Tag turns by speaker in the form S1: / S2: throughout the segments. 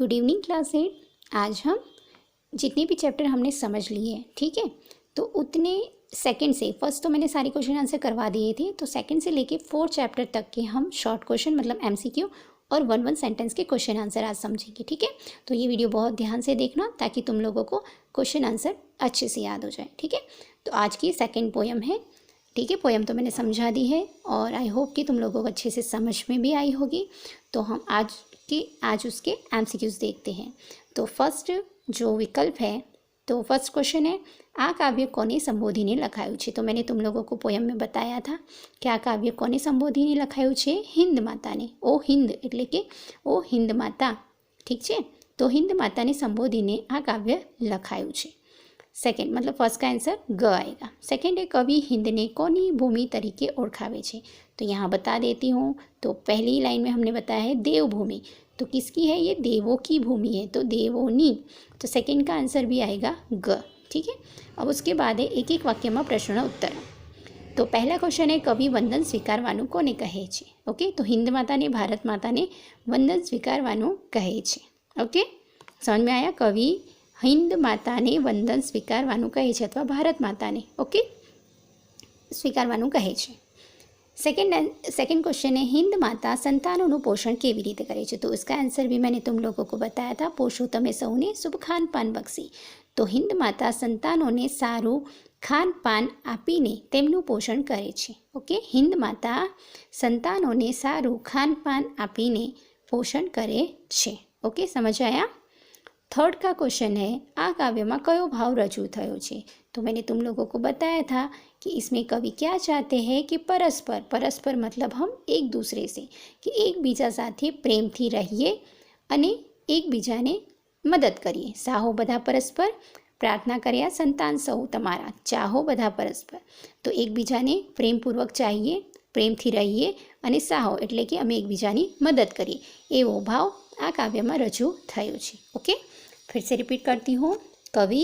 S1: Good evening class 8। आज हम जितने भी चैप्टर हमने समझ लिए हैं, ठीक है, तो उतने सेकंड से फर्स्ट तो मैंने सारे क्वेश्चन आंसर करवा दिए थे, तो सेकंड से लेके 4 चैप्टर तक के हम शॉर्ट क्वेश्चन मतलब एमसीक्यू और 1 सेंटेंस के क्वेश्चन आंसर आज समझेंगे। ठीक है, तो ये वीडियो बहुत ध्यान से देखना ताकि तुम लोगों को क्वेश्चन आंसर अच्छे से याद हो जाए। ठीक है, तो आज की सेकेंड पोयम है। ठीक है, पोयम तो मैंने समझा दी है और आई होप कि तुम लोगों को अच्छे से समझ में भी आई होगी। तो हम आज उसके एमसीक्यूज देखते हैं। तो फर्स्ट जो विकल्प है, तो फर्स्ट क्वेश्चन है, आ काव्य कोने संबोधीने लखायु छे। तो मैंने तुम लोगों को पोयम में बताया था कि आ काव्य कोने संबोधीने लखायु छे, हिंद माता ने। ओ हिंद એટલે કે ओ हिंद माता, ठीक है। तो हिंद माता ने संबोधीने आ काव्य लखायु छे। सेकेंड मतलब फर्स्ट का आंसर ग आएगा। सेकेंड है, कवि हिंद ने कोनी भूमि तरीके ओळखावे छे। तो यहाँ बता देती हूँ। तो पहली लाइन में हमने बताया है देवभूमि, तो किसकी है ये? देवों की भूमि है, तो देवोनी। तो सेकेंड का आंसर भी आएगा ग। ठीक है, अब उसके बाद है एक एक वाक्य में प्रश्न उत्तर। तो पहला क्वेश्चन है, कवि वंदन स्वीकारवानुं कोने कहे छे। ओके, तो हिंद माता ने भारत माता ने वंदन स्वीकारवानुं कहे छे। ओके, समझ में आया? कवि हिंद माता ने वंदन स्वीकारवानुं कहे छे अथवा भारत माता ने ओके स्वीकारवानुं कहे छे। सेकेंड क्वेश्चन है, हिंद माता संतानों पोषण केवी रीते करे छे। तो इसका आंसर भी मैंने तुम लोगों को बताया था, पोषो तमे सौने शुभ खान पान बक्षी। तो हिंद माता संतानों सारू खान पान आपीने तेमनुं पोषण करे छे। ओके, हिंद माता संतानों सारू खान पान आपीने पोषण करे छे। ओके, समझ आया? थर्ड का क्वेश्चन है, आ काव्य में कयो भाव रजू थयो छे। तो मैंने तुम लोगों को बताया था कि इसमें कवि क्या चाहते हैं कि परस्पर मतलब हम एक दूसरे से कि एक बीजा साथे प्रेम थी रहिए अने एक बीजाने मदद करिए। साहो बधा परस्पर प्रार्थना कर्या संतान सौ तमारा, चाहो बधा परस्पर। तो एक बीजाने प्रेमपूर्वक चाहिए, प्रेम थी रहिए अने साहो એટલે કે અમે એકબીજાની મદદ કરીએ, એવો ભાવ આ કાવ્યમાં રજૂ થયો છે। ઓકે, फिर से रिपीट करती हूँ। कवि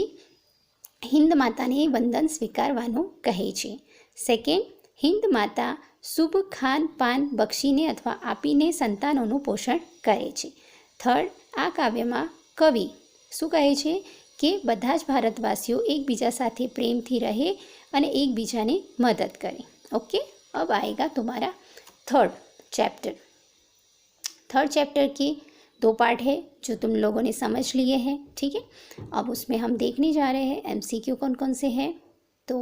S1: हिंद माता ने वंदन स्वीकारवानुं कहे छे। सेकेंड, हिंद माता शुभ खान पान बक्षीने अथवा आपीने संतानों पोषण करे छे। थर्ड, आ काव्यमां कवि शुं कहे छे कि बधा ज भारतवासीओ एकबीजा साथे प्रेमथी रहे अने एकबीजाने मदद करे। ओके, अब आएगा तुम्हारा थर्ड चैप्टर की 2 पार्ट है जो तुम लोगों ने समझ लिए हैं। ठीक है, अब उसमें हम देखने जा रहे हैं एमसीक्यू कौन कौन से हैं। तो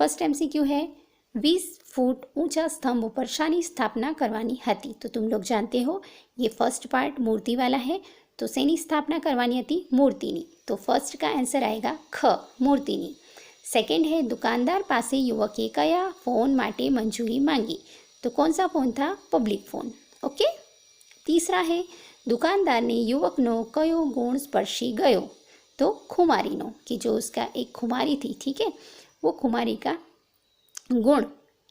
S1: फर्स्ट एमसीक्यू है, 20 फुट ऊंचा स्तंभ पर शानी स्थापना करवानी हती। तो तुम लोग जानते हो ये फर्स्ट पार्ट मूर्ति वाला है। तो शेनी स्थापना करवानी हती? मूर्तिनी। तो फर्स्ट का आंसर आएगा ख, मूर्तिनी। सेकेंड है, दुकानदार पासे युवके कया फोन माटे मंजूरी मांगी। तो कौन सा फोन था? Public phone. ओके, तीसरा है, दुकानदार ने युवकनो कयो गुण स्पर्शी गयो। तो खुमारीनो, कि जो उसका एक खुमारी थी, ठीक है, वो खुमारी का गुण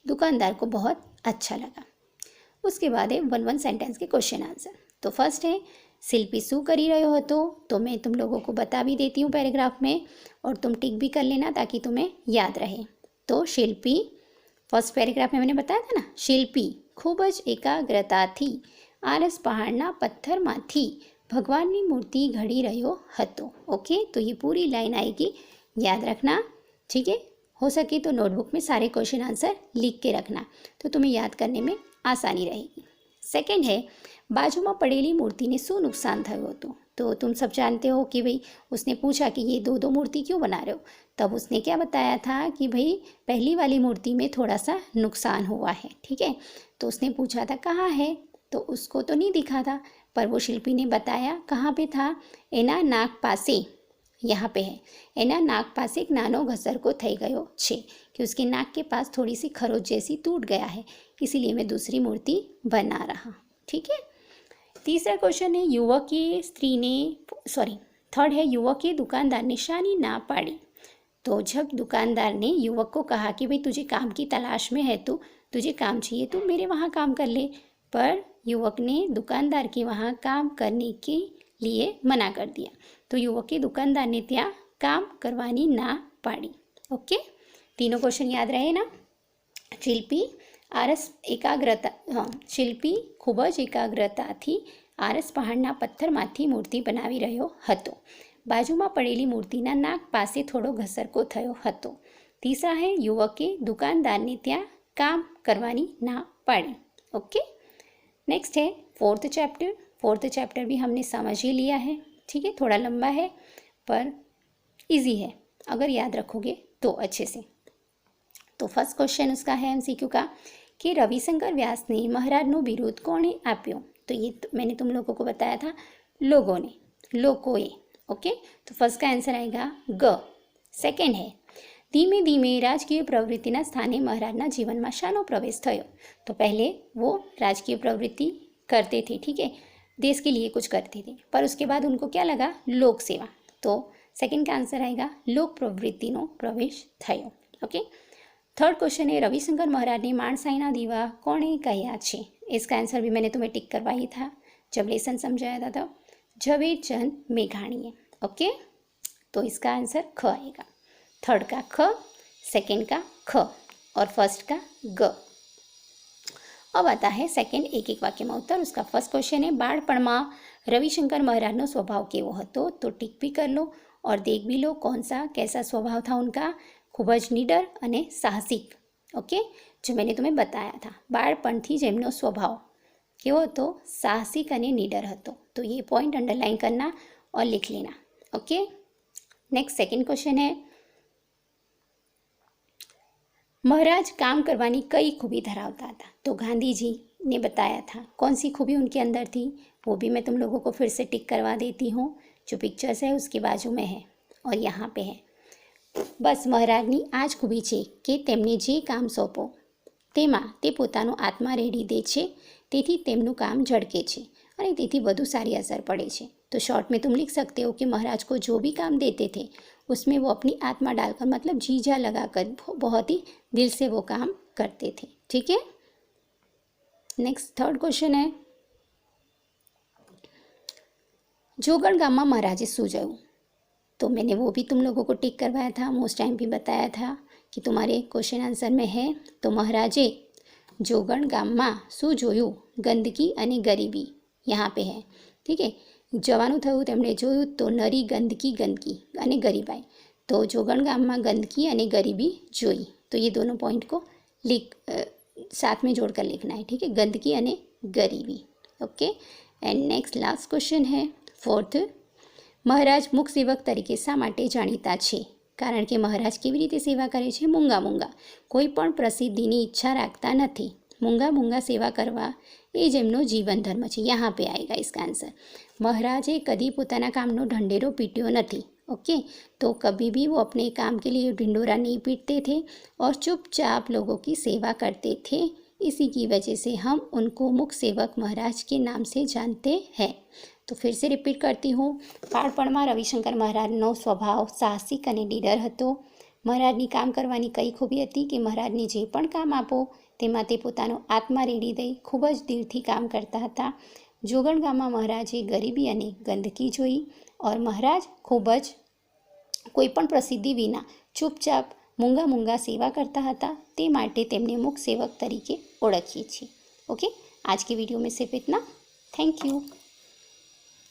S1: दुकानदार को बहुत अच्छा लगा। उसके बाद है 1 सेंटेंस के क्वेश्चन आंसर। तो फर्स्ट है, शिल्पी शू करी रह्यो हतो। तो मैं तुम लोगों को बता भी देती हूँ पैराग्राफ में और तुम टिक भी कर लेना ताकि तुम्हें याद रहे। तो शिल्पी, फर्स्ट पैराग्राफ में मैंने बताया था ना, शिल्पी खूब ज एकाग्रता थी आरस पहाड़ना पत्थरमांथी भगवाननी मूर्ति घड़ी रह्यो हतो। ओके, तो ये पूरी लाइन आएगी, याद रखना। ठीक है, हो सके तो नोटबुक में सारे क्वेश्चन आंसर लिख के रखना तो तुम्हें याद करने में आसानी रहेगी। सेकंड है, बाजू में पड़ेली मूर्ति ने शू नुकसान थयो हतो। तो तुम सब जानते हो कि भाई उसने पूछा कि ये 2 मूर्ति क्यों बना रहे हो। तब उसने क्या बताया था कि भाई पहली वाली मूर्ति में थोड़ा सा नुकसान हुआ है। ठीक है, तो उसने पूछा था कहाँ है, तो उसको तो नहीं दिखा था, पर वो शिल्पी ने बताया कहाँ पे था। एना नाक पासे, यहाँ पे है, एना नाक पासे एक नानो घसरको थई गयो छे, कि उसके नाक के पास थोड़ी सी खरोच जैसी टूट गया है, इसीलिए मैं दूसरी मूर्ति बना रहा। ठीक है, तीसरा क्वेश्चन है, थर्ड है, युवके दुकानदार ने शानी ना पाड़ी। तो जब दुकानदार ने युवक को कहा कि भाई तुझे काम की तलाश में है, तो तुझे काम चाहिए तो मेरे वहाँ काम कर ले, पर युवक ने दुकानदार के वहाँ काम करने के लिए मना कर दिया। तो युवक के दुकानदार ने ત્યાં काम करवानी ना पाड़ी। ओके, तीनों क्वेश्चन याद रहे ना। शिल्पी खूब ज एकाग्रता थी આરસ પહાડના પથ્થરમાંથી મૂર્તિ બનાવી રહ્યો હતો. બાજુમાં પડેલી મૂર્તિના નાક પાસે થોડો ઘસરકો થયો હતો. तीसरा है युवके दुकानदार ने ત્યાં काम करवानी ना पाड़ी. ओके, नेक्स्ट है फोर्थ चैप्टर भी हमने समझ ही लिया है. ठीक है, थोड़ा लंबा है पर इजी है अगर याद रखोगे तो अच्छे से. तो फर्स्ट क्वेश्चन उसका है एमसीक्यू का कि रविशंकर व्यास ने महाराजનો વિરોધ કોણે આપ્યો? तो ये मैंने तुम लोगों को बताया था, लोगोए. ओके, तो फर्स्ट का आंसर आएगा ग. सेकेंड है धीमे धीमे राजकीय प्रवृत्तिना स्थाने महाराजना जीवन में शानो प्रवेश थयो? तो पहले वो राजकीय प्रवृत्ति करते थे, ठीक है, देश के लिए कुछ करते थे, पर उसके बाद उनको क्या लगा? लोक सेवा. तो सेकंड का आंसर आएगा लोक प्रवृत्तिनो प्रवेश थयो. ओके, थर्ड क्वेश्चन है रविशंकर महाराज ने माणसाईना दीवा कोणे कह्या छे? इसका आंसर भी मैंने तुम्हें टिक करवाई था जब लेसन समझाया था. तो झवेरचंद मेघाणीए. ओके, तो इसका आंसर ख आएगा. थर्ड का ख, सेकंड का ख और फर्स्ट का ग. अब आता है सेकंड एक एक वाक्य में उत्तर. उसका फर्स्ट क्वेश्चन है बाळपणमां रविशंकर महाराजનો स्वभाव કેવો હતો? तो टिक भी कर लो और देख भी लो कौन सा कैसा स्वभाव था उनका. खूब ज निडर અને સાહસિક. ओके, जो मैंने तुम्हें बताया था બાળપણથી જ એમનો स्वभाव કેવો હતો? સાહસિક અને નિડર હતો. तो ये पॉइंट अंडरलाइन करना और लिख लेना. ओके, नेक्स्ट सेकंड क्वेश्चन है महाराज काम करवानी कई खूबी धरावता था? तो गांधी जी ने बताया था कौन सी खूबी उनके अंदर थी, वो भी मैं तुम लोगों को फिर से टिक करवा देती हूँ. जो पिक्चर्स है उसके बाजू में है और यहाँ पे है. बस महाराजनी आ ज खूबी છે કે તેમને જે કામ સોંપો તેમાં તે પોતાનો આત્મા રેડી દે છે, તેથી તેમનું કામ ઝડકે છે અને તેથી વધુ સારી અસર પડે છે. तो शॉर्ट में तुम लिख सकते हो कि महाराज को जो भी काम देते थे उसमें वो अपनी आत्मा डालकर मतलब जी जा लगाकर बहुत ही दिल से वो काम करते थे. ठीक है, नेक्स्ट थर्ड क्वेश्चन है जोगण गाम में महाराजे शू जोयुं? तो मैंने वो भी तुम लोगों को टिक करवाया था, मोस्ट टाइम भी बताया था कि तुम्हारे क्वेश्चन आंसर में है. तो महाराजे जोगण गाम में शू जोयुं? गंदकी अने गरीबी यहाँ पे है. ठीक है, जवानुं थयुं तेमणे जोयुं तो नरी गंदकी अने गरीबाई. तो जोगण गाम में गंदकी अने गरीबी जोई. तो ये दोनों पॉइंट को साथ में जोड़कर लिखना है. ठीक है, गंदकी अने गरीबी. Okay, and next last question है फोर्थ महाराज मुख सेवक तरीके शा माटे जाणीता छे? कारण के महाराज केवी रीते सेवा करे छे? मूंगा मूंगा, कोई पण प्रसिद्धिनी इच्छा राखता नथी. मूंगा मूंगा सेवा करवा ए ज एमनो जीवन धर्म छे. यहाँ पे आएगा इसका आंसर. महाराजे कभी पोताना कामनो ढंढेरो पीट्यो नथी. ओके, तो कभी भी वो अपने काम के लिए ढिंडोरा नहीं पीटते थे और चुपचाप लोगों की सेवा करते थे. इसी की वजह से हम उनको मुख सेवक महाराज के नाम से जानते हैं. तो फिर से रिपीट करती हूँ. बाळपणमां रविशंकर महाराजનો स्वभाव સાહસિક અને નીડર હતો. મહારાજની કામ કરવાની કઈ ખૂબી હતી કે મહારાજને જે પણ કામ આપો તેમાં તે પોતાનો આત્મા રેડી દઈ ખૂબ જ દિલથી કામ કરતા હતા. જોગણ ગામમાં મહારાજે ગરીબી અને ગંદકી જોઈ और महाराज खूब ज कोईपण प्रसिद्धि विना चुपचाप मूंगा मूंगा सेवा करता हता. ते माटे तेमने मुख सेवक तरीके ओळखीए छीए. ओके, आज की वीडियो में सिर्फ इतना. Thank you.